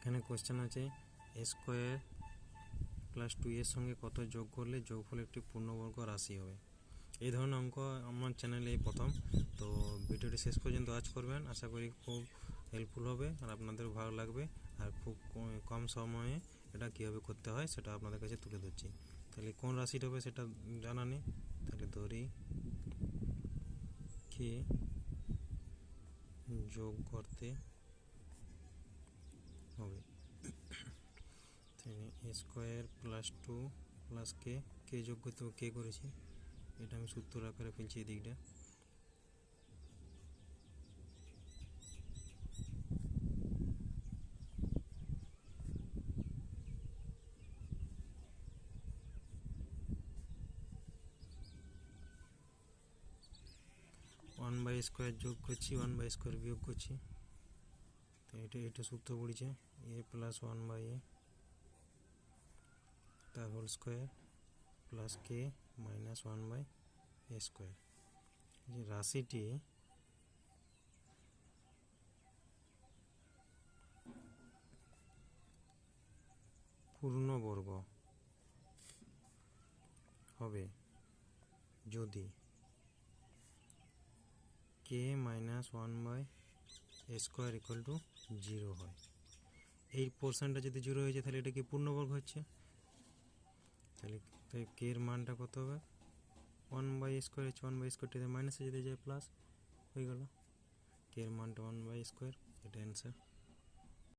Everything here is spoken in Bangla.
এখানে কোশ্চেন আছে এ স্কোয়ার প্লাস 2 এর সঙ্গে কত যোগ করলে যোগফল একটি পূর্ণবর্গ রাশি হবে। এই ধরনের অঙ্ক আমার চ্যানেলে এই প্রথম। তো ভিডিওটি শেষ পর্যন্ত ওয়াচ করবেন, আশা করি খুব হেল্পফুল হবে আর আপনাদের ভালো লাগবে। আর খুব কম সময়ে এটা কীভাবে করতে হয় সেটা আপনাদের কাছে তুলে ধরছি। তাহলে কোন রাশিটা হবে সেটা জানা নেই, তাহলে ধরি কে যোগ করতে হবে। এ স্কোয়ার প্লাস 2 প্লাস কে যোগ করতে হবে, কে করেছি, এটা আমি সূত্র আকারে ফেলছি এই দিকটা। ওয়ান বাই স্কোয়ার যোগ করছি, 1 বাই স্কোয়ার বিয়োগ করছি, তো এটা সূত্র পড়েছে এ প্লাস 1 বাই এ তার whole square plus k minus 1 by a square. যে রাশিটি পূর্ণবর্গ হবে যদি k minus 1 by a square equal to 0 হয়। এই পোর্শনটা যদি 0 হয়ে যায় তাহলে এটা কি পূর্ণবর্গ হচ্ছে। তাহলে কে এর মানটা কত হবে, 1 বাই স্কোয়ার হচ্ছে, 1 বাই স্কোয়ারটা মাইনাসে যদি যায় প্লাস হয়ে গেল, কে এর মানটা 1 বাই স্কোয়ার, এটা অ্যান্সার।